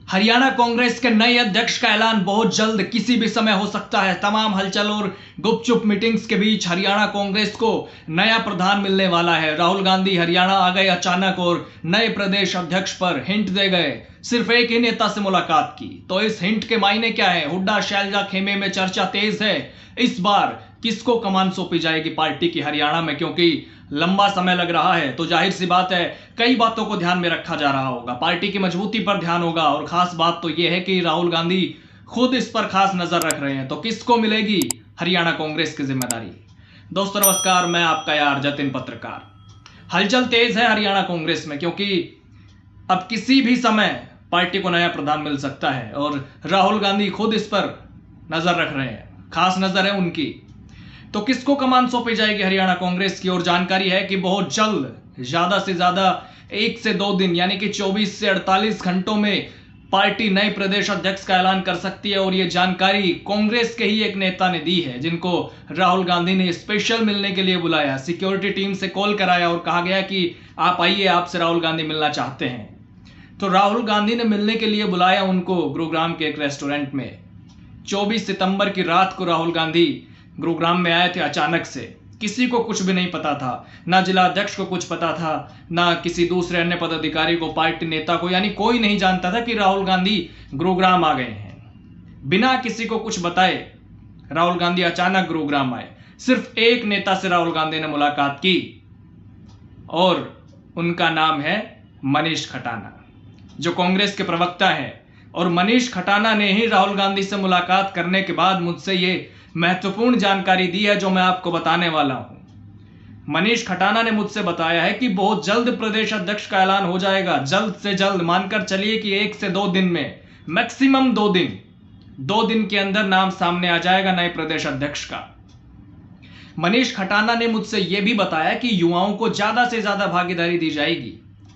हरियाणा कांग्रेस के नए अध्यक्ष का ऐलान बहुत जल्द किसी भी समय हो सकता है। तमाम हलचल और गुपचुप मीटिंग्स के बीच हरियाणा कांग्रेस को नया प्रधान मिलने वाला है। राहुल गांधी हरियाणा आ गए अचानक और नए प्रदेश अध्यक्ष पर हिंट दे गए। सिर्फ एक ही नेता से मुलाकात की, तो इस हिंट के मायने क्या है? हुड्डा शैलजा खेमे में चर्चा तेज है। इस बार किसको कमान सौंपी जाएगी पार्टी की हरियाणा में? क्योंकि लंबा समय लग रहा है तो जाहिर सी बात है कई बातों को ध्यान में रखा जा रहा होगा। पार्टी की मजबूती पर ध्यान होगा और खास बात तो यह है कि राहुल गांधी खुद इस पर खास नजर रख रहे हैं। तो किसको मिलेगी हरियाणा कांग्रेस की जिम्मेदारी? दोस्तों नमस्कार, मैं आपका यार जतिन पत्रकार। हलचल तेज है हरियाणा कांग्रेस में, क्योंकि अब किसी भी समय पार्टी को नया प्रधान मिल सकता है और राहुल गांधी खुद इस पर नजर रख रहे हैं। खास नजर है उनकी। तो किसको कमान सौंपी जाएगी हरियाणा कांग्रेस की? और जानकारी है कि बहुत जल्द, ज्यादा से ज्यादा 1 से 2 दिन यानी कि 24 से 48 घंटों में पार्टी नए प्रदेश अध्यक्ष का ऐलान कर सकती है। और यह जानकारी कांग्रेस के ही एक नेता ने दी है, जिनको राहुल गांधी ने स्पेशल मिलने के लिए बुलाया। सिक्योरिटी टीम से कॉल कराया और कहा गया कि आप आइए, आपसे राहुल गांधी मिलना चाहते हैं। तो राहुल गांधी ने मिलने के लिए बुलाया उनको गुरुग्राम के एक रेस्टोरेंट में। 24 सितंबर की रात को राहुल गांधी गुरुग्राम में आए थे अचानक से। किसी को कुछ भी नहीं पता था, ना जिला अध्यक्ष को कुछ पता था, ना किसी दूसरे अन्य पदाधिकारी को, पार्टी नेता को, यानी कोई नहीं जानता था कि राहुल गांधी गुरुग्राम आ गए हैं। बिना किसी को कुछ बताए राहुल गांधी अचानक गुरुग्राम आए। सिर्फ एक नेता से राहुल गांधी ने मुलाकात की और उनका नाम है मनीष खटाना, जो कांग्रेस के प्रवक्ता है। और मनीष खटाना ने ही राहुल गांधी से मुलाकात करने के बाद मुझसे ये महत्वपूर्ण जानकारी दी है, जो मैं आपको बताने वाला हूं। मनीष खटाना ने मुझसे बताया है कि बहुत जल्द प्रदेश अध्यक्ष का ऐलान हो जाएगा। जल्द से जल्द मानकर चलिए कि 1 से 2 दिन में, मैक्सिमम 2 दिन के अंदर नाम सामने आ जाएगा नए प्रदेश अध्यक्ष का। मनीष खटाना ने मुझसे यह भी बताया कि युवाओं को ज्यादा से ज्यादा भागीदारी दी जाएगी।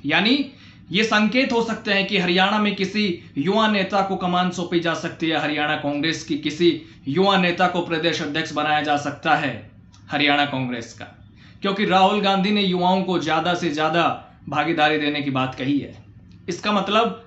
यानी ये संकेत हो सकते हैं कि हरियाणा में किसी युवा नेता को कमान सौंपी जा सकती है। हरियाणा कांग्रेस की किसी युवा नेता को प्रदेश अध्यक्ष बनाया जा सकता है हरियाणा कांग्रेस का, क्योंकि राहुल गांधी ने युवाओं को ज्यादा से ज्यादा भागीदारी देने की बात कही है। इसका मतलब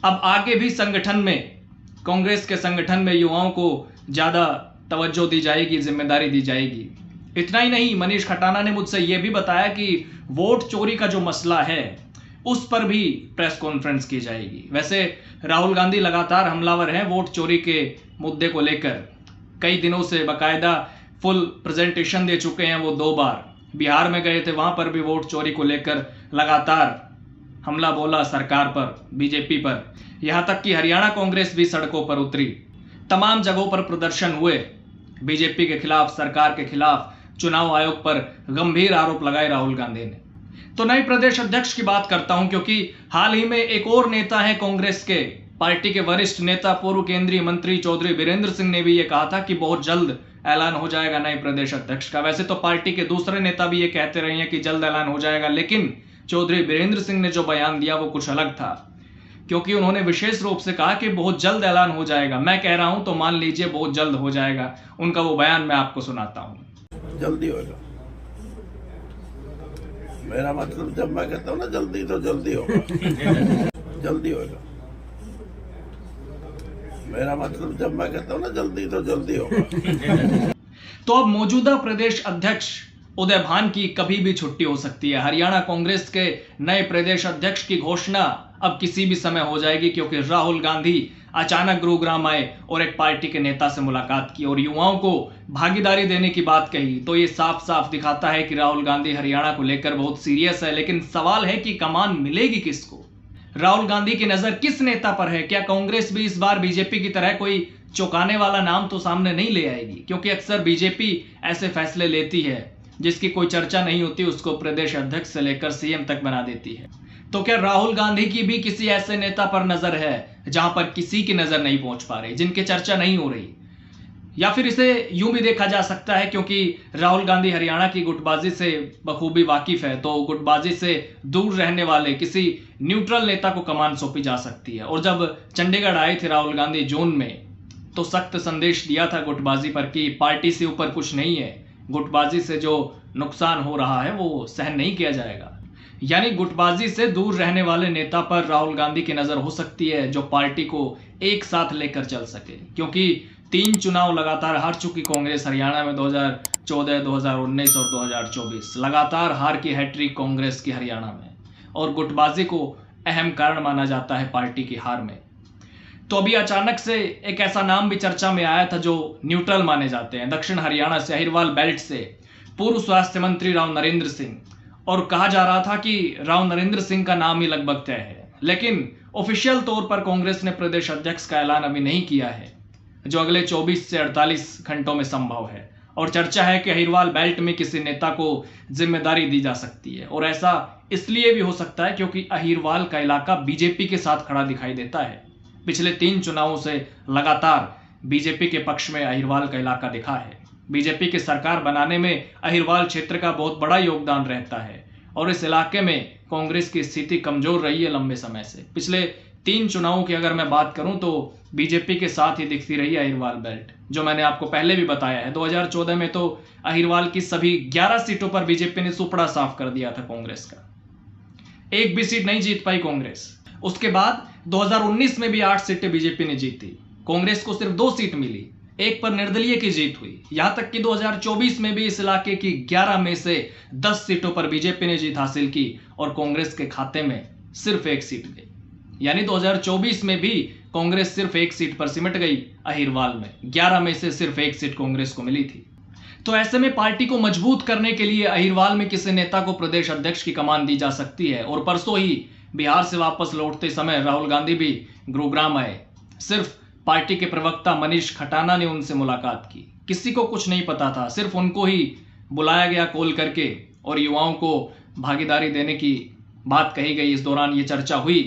अब आगे भी संगठन में, कांग्रेस के संगठन में युवाओं को ज्यादा तवज्जो दी जाएगी, जिम्मेदारी दी जाएगी। इतना ही नहीं, मनीष खटाना ने मुझसे यह भी बताया कि वोट चोरी का जो मसला है उस पर भी प्रेस कॉन्फ्रेंस की जाएगी। वैसे राहुल गांधी लगातार हमलावर हैं वोट चोरी के मुद्दे को लेकर। कई दिनों से बकायदा फुल प्रेजेंटेशन दे चुके हैं वो। 2 बार बिहार में गए थे, वहां पर भी वोट चोरी को लेकर लगातार हमला बोला सरकार पर, बीजेपी पर। यहां तक कि हरियाणा कांग्रेस भी सड़कों पर उतरी। तमाम जगहों पर प्रदर्शन हुए बीजेपी के खिलाफ, सरकार के खिलाफ। चुनाव आयोग पर गंभीर आरोप लगाए राहुल गांधी ने। तो नए प्रदेश अध्यक्ष की बात करता हूं, क्योंकि हाल ही में एक और नेता है कांग्रेस के, पार्टी के वरिष्ठ नेता, पूर्व केंद्रीय मंत्री चौधरी बीरेंद्र सिंह ने भी ये कहा था कि बहुत जल्द ऐलान हो जाएगा नए प्रदेश अध्यक्ष का। वैसे तो पार्टी के दूसरे नेता भी ये कहते रहे हैं कि जल्द ऐलान हो जाएगा, लेकिन चौधरी बीरेंद्र सिंह ने जो बयान दिया वो कुछ अलग था, क्योंकि उन्होंने विशेष रूप से कहा कि बहुत जल्द ऐलान हो जाएगा। मैं कह रहा हूं तो मान लीजिए बहुत जल्द हो जाएगा। उनका वो बयान मैं आपको सुनाता हूं। जल्दी होगा, मेरा मतलब जब मैं कहता हूँ ना जल्दी, तो जल्दी होगा। जल्दी होगा, मेरा मतलब जब मैं कहता हूँ ना जल्दी, तो जल्दी होगा। तो अब मौजूदा प्रदेश अध्यक्ष उदय भान की कभी भी छुट्टी हो सकती है। हरियाणा कांग्रेस के नए प्रदेश अध्यक्ष की घोषणा अब किसी भी समय हो जाएगी, क्योंकि राहुल गांधी अचानक गुरुग्राम आए और एक पार्टी के नेता से मुलाकात की और युवाओं को भागीदारी देने की बात कही। तो ये साफ साफ दिखाता है कि राहुल गांधी हरियाणा को लेकर बहुत सीरियस है। लेकिन सवाल है कि कमान मिलेगी किसको? राहुल गांधी की नजर किस नेता पर है? क्या कांग्रेस भी इस बार बीजेपी की तरह कोई चौंकाने वाला नाम तो सामने नहीं ले आएगी? क्योंकि अक्सर बीजेपी ऐसे फैसले लेती है जिसकी कोई चर्चा नहीं होती, उसको प्रदेश अध्यक्ष से लेकर सीएम तक बना देती है। तो क्या राहुल गांधी की भी किसी ऐसे नेता पर नजर है जहां पर किसी की नजर नहीं पहुंच पा रही, जिनकी चर्चा नहीं हो रही? या फिर इसे यूं भी देखा जा सकता है, क्योंकि राहुल गांधी हरियाणा की गुटबाजी से बखूबी वाकिफ है, तो गुटबाजी से दूर रहने वाले किसी न्यूट्रल नेता को कमान सौंपी जा सकती है। और जब चंडीगढ़ आए थे राहुल गांधी जून में, तो सख्त संदेश दिया था गुटबाजी पर कि पार्टी से ऊपर कुछ नहीं है, गुटबाजी से जो नुकसान हो रहा है वो सहन नहीं किया जाएगा। यानी गुटबाजी से दूर रहने वाले नेता पर राहुल गांधी की नजर हो सकती है, जो पार्टी को एक साथ लेकर चल सके। क्योंकि 3 चुनाव लगातार हार चुकी कांग्रेस हरियाणा में 2014, 2019 और 2024 लगातार हार की हैट्रिक कांग्रेस की हरियाणा में, और गुटबाजी को अहम कारण माना जाता है पार्टी की हार में। तो अभी अचानक से एक ऐसा नाम भी चर्चा में आया था जो न्यूट्रल माने जाते हैं। दक्षिण हरियाणा से अहिरवाल बेल्ट से पूर्व स्वास्थ्य मंत्री राव नरेंद्र सिंह, और कहा जा रहा था कि राव नरेंद्र सिंह का नाम ही लगभग तय है, लेकिन ऑफिशियल तौर पर कांग्रेस ने प्रदेश अध्यक्ष का ऐलान अभी नहीं किया है, जो अगले 24 से 48 घंटों में संभव है। और चर्चा है कि अहिरवाल बेल्ट में किसी नेता को जिम्मेदारी दी जा सकती है, और ऐसा इसलिए भी हो सकता है क्योंकि अहिरवाल का इलाका बीजेपी के साथ खड़ा दिखाई देता है। पिछले 3 चुनावों से लगातार बीजेपी के पक्ष में अहिरवाल का इलाका दिखा है। बीजेपी की सरकार बनाने में अहिरवाल क्षेत्र का बहुत बड़ा योगदान रहता है, और इस इलाके में कांग्रेस की स्थिति कमजोर रही है लंबे समय से। पिछले 3 चुनावों की अगर मैं बात करूं तो बीजेपी के साथ ही दिखती रही अहिरवाल बेल्ट, जो मैंने आपको पहले भी बताया है। 2014 में तो अहिरवाल की सभी 11 सीटों पर बीजेपी ने सुपड़ा साफ कर दिया था कांग्रेस का। एक भी सीट नहीं जीत पाई कांग्रेस। उसके बाद 2019 में भी 8 सीटें बीजेपी ने जीती, कांग्रेस को सिर्फ 2 सीट मिली, एक पर निर्दलीय की जीत हुई। यहां तक कि 2024 में भी इस इलाके की 11 में से 10 सीटों पर बीजेपी ने जीत हासिल की, और कांग्रेस के खाते में सिर्फ 1 सीट गई। यानी 2024 में भी कांग्रेस सिर्फ 1 सीट पर सिमट गई अहिरवाल में। 11 में से सिर्फ 1 सीट कांग्रेस को मिली थी। तो ऐसे में पार्टी को मजबूत करने के लिए अहिरवाल में किसी नेता को प्रदेश अध्यक्ष की कमान दी जा सकती है। और परसों ही बिहार से वापस लौटते समय राहुल गांधी भी गुरुग्राम आए। सिर्फ पार्टी के प्रवक्ता मनीष खटाना ने उनसे मुलाकात की। किसी को कुछ नहीं पता था, सिर्फ उनको ही बुलाया गया कॉल करके, और युवाओं को भागीदारी देने की बात कही गई। इस दौरान ये चर्चा हुई,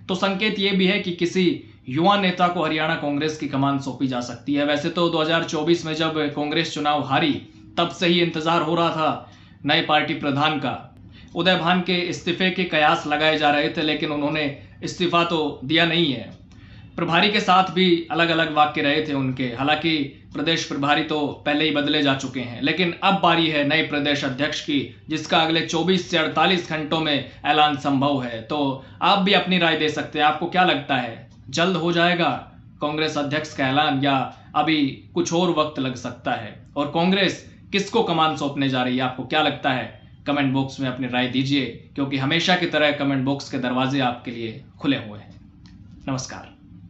तो संकेत ये भी है कि किसी युवा नेता को हरियाणा कांग्रेस की कमान सौंपी जा सकती है। वैसे तो 2024 में जब कांग्रेस चुनाव हारी, तब से ही इंतजार हो रहा था नए पार्टी प्रधान का। उदय भान के इस्तीफे के कयास लगाए जा रहे थे, लेकिन उन्होंने इस्तीफा तो दिया नहीं है। प्रभारी के साथ भी अलग अलग वाक्य रहे थे उनके। हालांकि प्रदेश प्रभारी तो पहले ही बदले जा चुके हैं, लेकिन अब बारी है नए प्रदेश अध्यक्ष की, जिसका अगले 24 से 48 घंटों में ऐलान संभव है। तो आप भी अपनी राय दे सकते हैं। आपको क्या लगता है, जल्द हो जाएगा कांग्रेस अध्यक्ष का ऐलान, या अभी कुछ और वक्त लग सकता है? और कांग्रेस किसको कमान सौंपने जा रही है, आपको क्या लगता है? कमेंट बॉक्स में अपनी राय दीजिए, क्योंकि हमेशा की तरह कमेंट बॉक्स के दरवाजे आपके लिए खुले हुए हैं। नमस्कार।